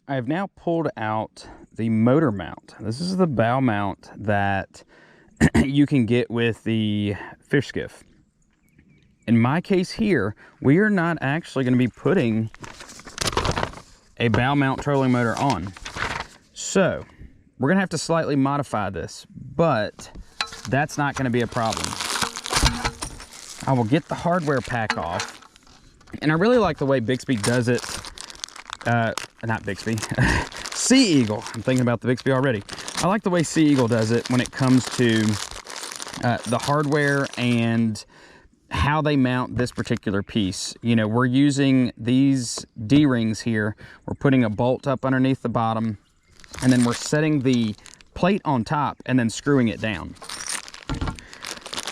I have now pulled out the motor mount. This is the bow mount that you can get with the FishSkiff. In my case here, we are not actually going to be putting a bow mount trolling motor on. So we're going to have to slightly modify this, but that's not going to be a problem. I will get the hardware pack off, and I really like the way Bixpy does it. Not Bixpy, SeaEagle. I'm thinking about the Bixpy already. I like the way SeaEagle does it when it comes to the hardware and how they mount this particular piece. You know, we're using these D-rings here. We're putting a bolt up underneath the bottom, and then we're setting the plate on top and then screwing it down.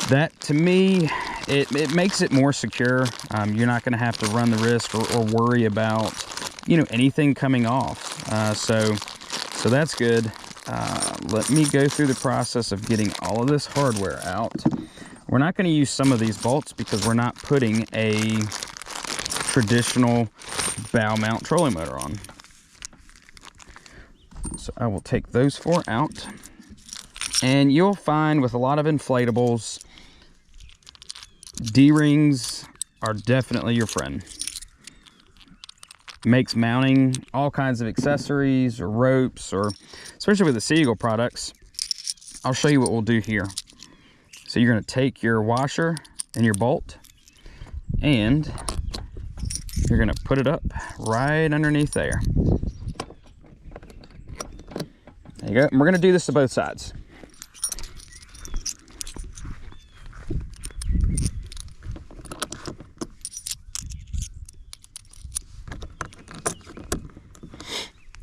That, to me, it makes it more secure. You're not going to have to run the risk or worry about, you know, anything coming off. So that's good. Let me go through the process of getting all of this hardware out. We're not going to use some of these bolts because we're not putting a traditional bow mount trolling motor on. So I will take those 4 out. And you'll find with a lot of inflatables, D-rings are definitely your friend. Makes mounting all kinds of accessories or ropes, or especially with the SeaEagle products. I'll show you what we'll do here. So you're going to take your washer and your bolt, and you're going to put it up right underneath there. There you go. And we're going to do this to both sides.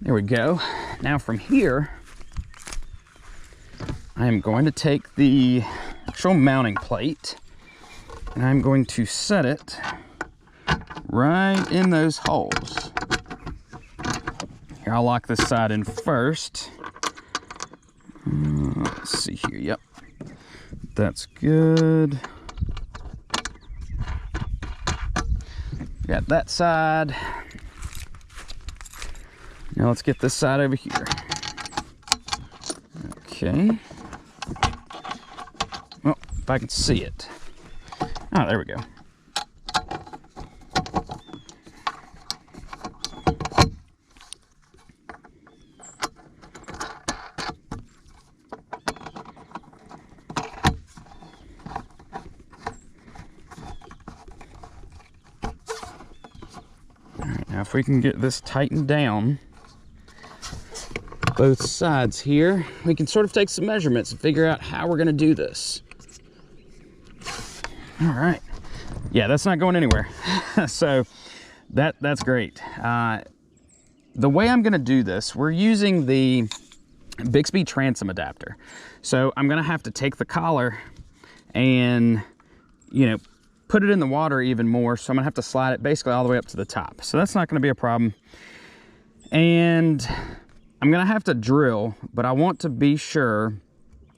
There we go. Now from here, I am going to take the actual mounting plate and I'm going to set it right in those holes. Here, I'll lock this side in first. Let's see here. Yep, that's good. Got that side. Now let's get this side over here. Okay. Well, if I can see it. Oh, there we go. All right, now if we can get this tightened down, both sides here, we can sort of take some measurements and figure out how we're going to do this. All right. Yeah, that's not going anywhere. So that's great. The way I'm going to do this, we're using the Bixpy transom adapter. So I'm going to have to take the collar and, you know, put it in the water even more. So I'm going to have to slide it basically all the way up to the top. So that's not going to be a problem. And I'm going to have to drill, but I want to be sure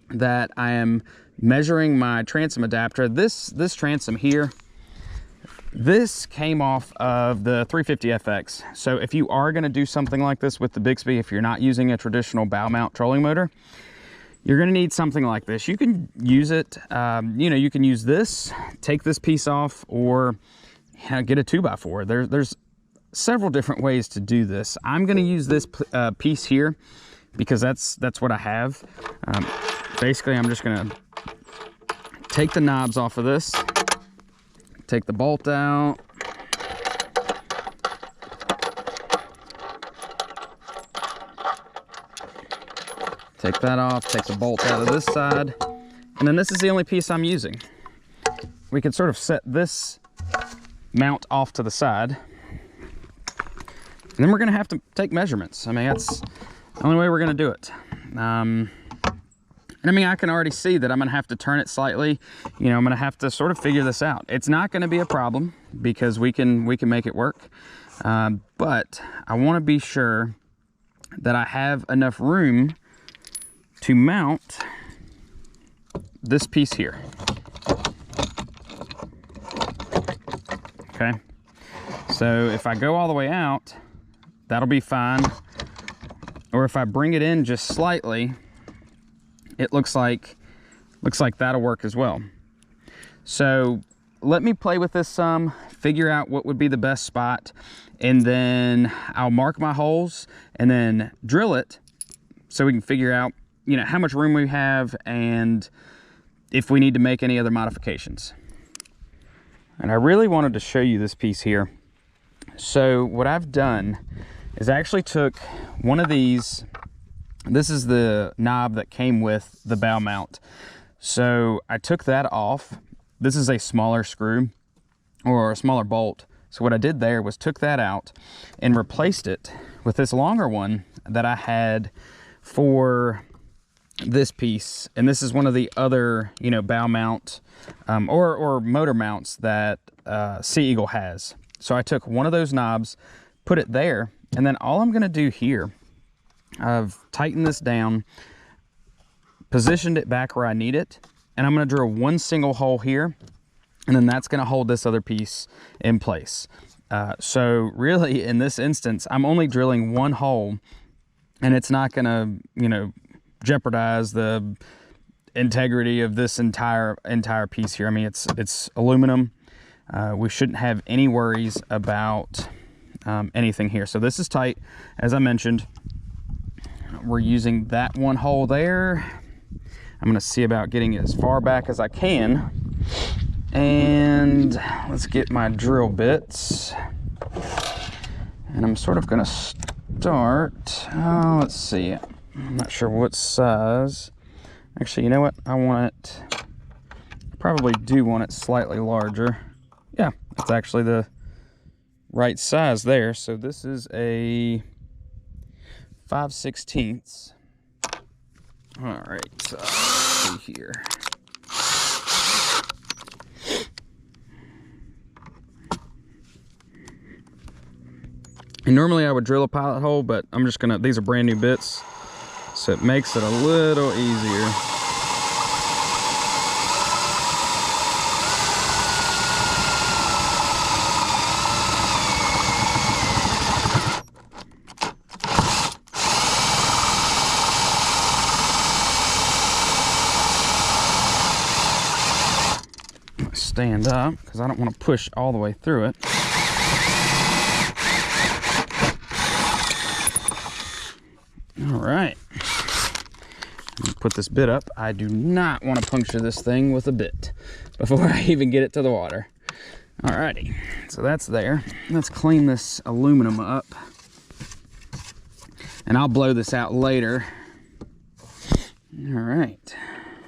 that I am measuring my transom adapter. This transom here, this came off of the 350FX. So if you are going to do something like this with the Bixpy, if you're not using a traditional bow mount trolling motor, you're going to need something like this. You can use it, you know, you can use this, take this piece off, or get a 2x4. There's several different ways to do this. I'm going to use this piece here because that's what I have. Basically, I'm just going to take the knobs off of this, take the bolt out, take that off, take the bolt out of this side, and then this is the only piece I'm using. We can sort of set this mount off to the side, and then we're going to have to take measurements. I mean, that's the only way we're going to do it. And I mean, I can already see that I'm going to have to turn it slightly. You know, I'm going to have to sort of figure this out. It's not going to be a problem because we can make it work. But I want to be sure that I have enough room to mount this piece here. Okay. So if I go all the way out, that'll be fine. or if I bring it in just slightly, it looks like that'll work as well. So let me play with this some, figure out what would be the best spot, and then I'll mark my holes and then drill it so we can figure out, you know, how much room we have and if we need to make any other modifications. And I really wanted to show you this piece here. So what I've done is I actually took one of these. This is the knob that came with the bow mount. So I took that off. This is a smaller screw or a smaller bolt. So what I did there was took that out and replaced it with this longer one that I had for this piece. And this is one of the other, you know, bow mount or motor mounts that SeaEagle has. So I took one of those knobs, put it there, and then all I'm gonna do here, I've tightened this down, positioned it back where I need it, and I'm gonna drill one single hole here, and then that's gonna hold this other piece in place. So really, in this instance, I'm only drilling one hole, and it's not gonna, you know, jeopardize the integrity of this entire piece here. I mean, it's aluminum. We shouldn't have any worries about anything here. So this is tight, as I mentioned. We're using that one hole there. I'm gonna see about getting it as far back as I can. And let's get my drill bits. And I'm sort of gonna start, let's see, I'm not sure what size. Actually, you know what? I probably do want it slightly larger. Yeah, it's actually the right size there. So this is a 5/16. All right, so let's see here. And normally I would drill a pilot hole, but I'm just gonna, these are brand new bits, so it makes it a little easier. Stand up because I don't want to push all the way through it. All right, put this bit up. I do not want to puncture this thing with a bit before I even get it to the water. All righty, so that's there. Let's clean this aluminum up, and I'll blow this out later. All right,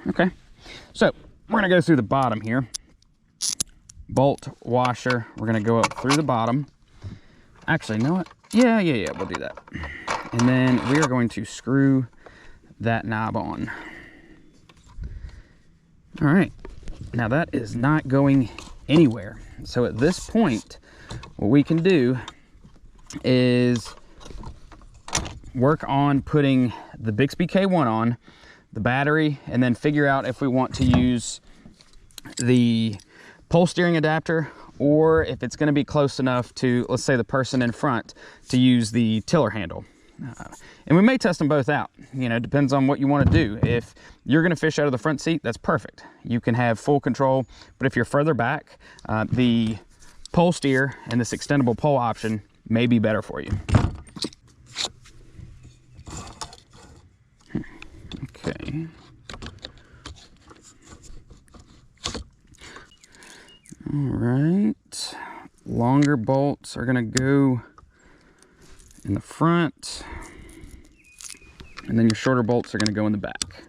okay, so we're gonna go through the bottom here. Bolt washer, we're gonna go up through the bottom. Actually, you know what? Yeah, we'll do that. And then we are going to screw that knob on. All right, now that is not going anywhere. So at this point, what we can do is work on putting the Bixpy K1 on, the battery, and then figure out if we want to use the pole steering adapter, or if it's going to be close enough to, let's say, the person in front to use the tiller handle. And we may test them both out. You know, depends on what you want to do. If you're going to fish out of the front seat, that's perfect. You can have full control. But if you're further back, the pole steer and this extendable pole option may be better for you. Okay. All right, longer bolts are gonna go in the front, and then your shorter bolts are gonna go in the back.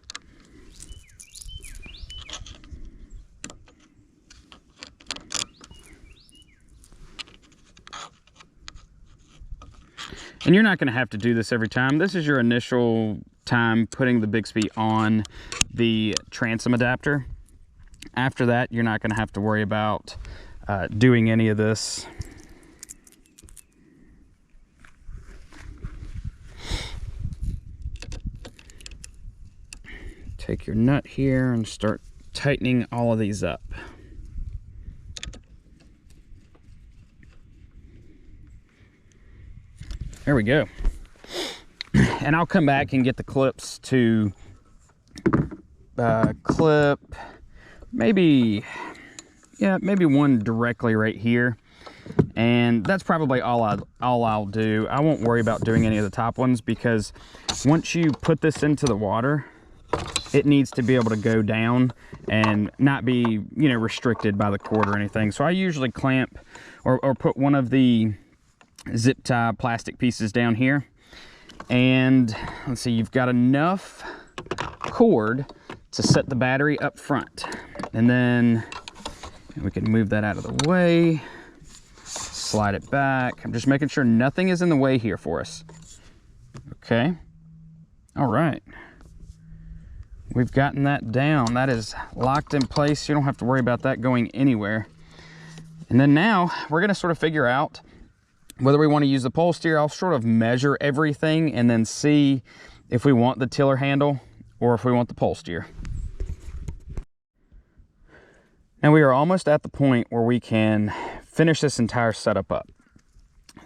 And you're not gonna have to do this every time. This is your initial time putting the Bixpy on the transom adapter. After that, you're not going to have to worry about doing any of this. Take your nut here and start tightening all of these up. There we go. and I'll come back and get the clips to clip maybe one directly right here, and that's probably all I'll do. I won't worry about doing any of the top ones, because once you put this into the water, it needs to be able to go down and not be, you know, restricted by the cord or anything. So I usually clamp or put one of the zip tie plastic pieces down here, and let's see, you've got enough cord to set the battery up front, and then we can move that out of the way, slide it back. I'm just making sure nothing is in the way here for us. Okay, all right, we've gotten that down. That is locked in place. You don't have to worry about that going anywhere. And then now we're going to sort of figure out whether we want to use the pole steer. I'll sort of measure everything and then see if we want the tiller handle or if we want the pole steer. Now we are almost at the point where we can finish this entire setup up.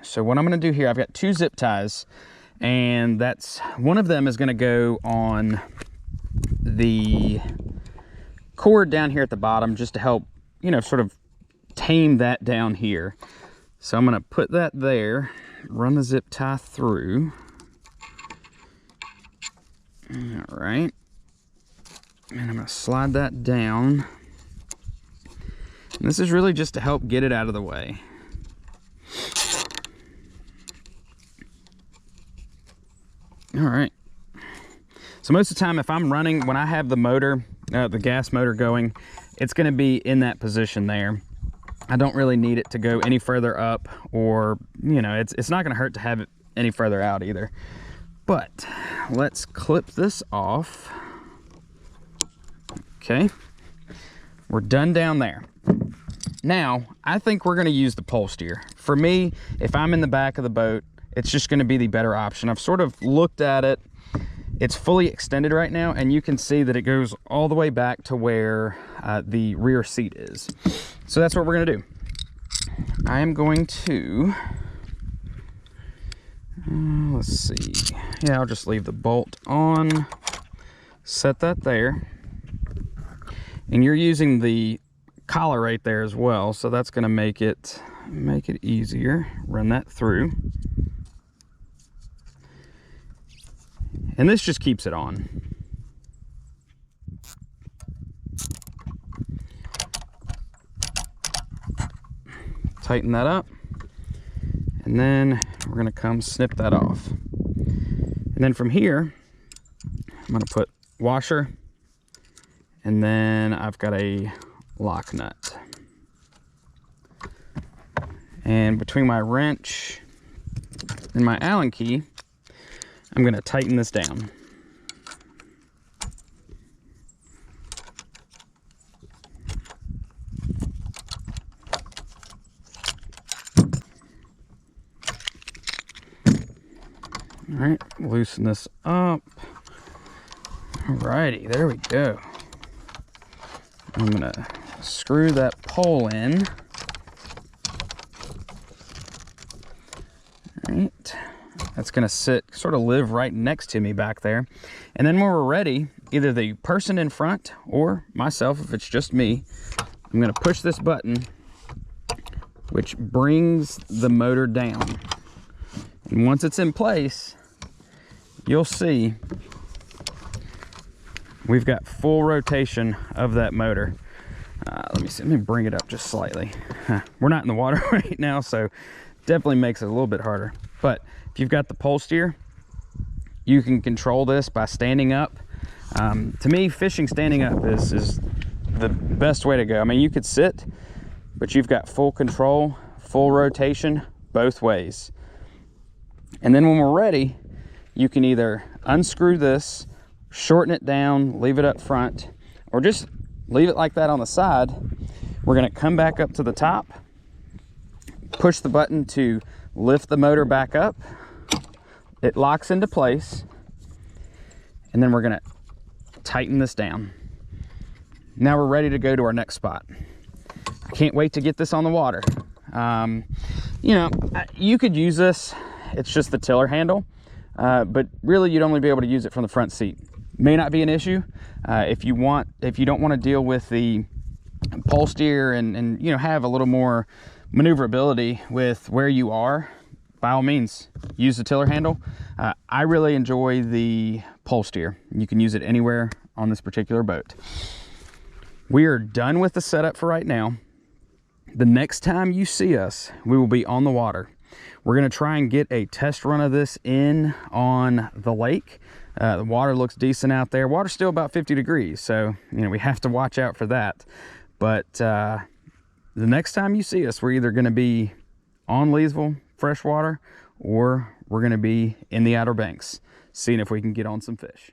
So what I'm going to do here, I've got 2 zip ties, and that's one of them is going to go on the cord down here at the bottom, just to help, you know, sort of tame that down here. So I'm going to put that there, run the zip tie through. All right, and I'm going to slide that down. And this is really just to help get it out of the way. All right. So most of the time, if I'm running, when I have the motor, the gas motor going, it's going to be in that position there. I don't really need it to go any further up, or, you know, it's not going to hurt to have it any further out either. But let's clip this off. Okay. We're done down there. Now, I think we're going to use the pole steer. For me, if I'm in the back of the boat, it's just going to be the better option. I've sort of looked at it. It's fully extended right now, and you can see that it goes all the way back to where the rear seat is. So that's what we're going to do. I am going to, let's see. Yeah, I'll just leave the bolt on, set that there. And you're using the collar right there as well, so that's going to make it easier. Run that through, and this just keeps it on. Tighten that up, and then we're going to come snip that off. And then from here, I'm going to put washer, and then I've got a lock nut. And between my wrench and my Allen key, I'm going to tighten this down. All right, loosen this up. Alrighty, there we go. I'm gonna screw that pole in. All right, that's gonna sit, sort of live right next to me back there. And then when we're ready, either the person in front or myself, if it's just me, I'm gonna push this button, which brings the motor down. And once it's in place, you'll see we've got full rotation of that motor. Let me see, let me bring it up just slightly. We're not in the water right now, so definitely makes it a little bit harder. But if you've got the pole steer, you can control this by standing up. To me, fishing standing up is the best way to go. I mean, you could sit, but you've got full control, full rotation both ways. And then when we're ready, you can either unscrew this, shorten it down, leave it up front, or just leave it like that on the side. We're going to come back up to the top, push the button to lift the motor back up. It locks into place, and then we're going to tighten this down. Now we're ready to go to our next spot. I can't wait to get this on the water. You know, you could use this. It's just the tiller handle. but really you'd only be able to use it from the front seat. May not be an issue if you don't want to deal with the pole steer and you know, have a little more maneuverability with where you are. By all means, use the tiller handle. I really enjoy the pole steer. You can use it anywhere on this particular boat. We are done with the setup for right now. The next time you see us, we will be on the water. We're gonna try and get a test run of this in on the lake. The water looks decent out there. Water's still about 50 degrees, so you know, we have to watch out for that. But the next time you see us, we're either gonna be on Leesville freshwater, or we're gonna be in the Outer Banks, seeing if we can get on some fish.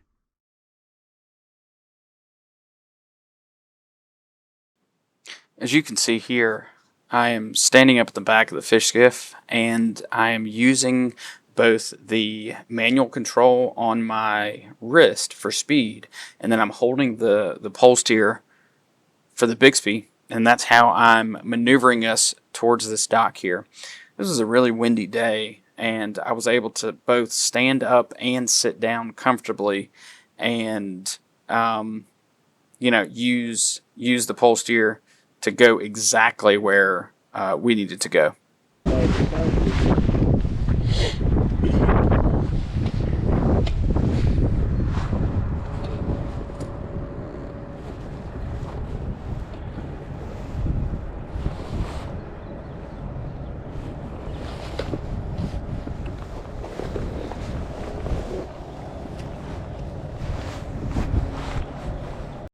As you can see here, I am standing up at the back of the fish skiff, and I am using both the manual control on my wrist for speed, and then I'm holding the pole steer for the Bixpy, and that's how I'm maneuvering us towards this dock here. This is a really windy day, and I was able to both stand up and sit down comfortably, and you know, use the pole steer to go exactly where we needed to go.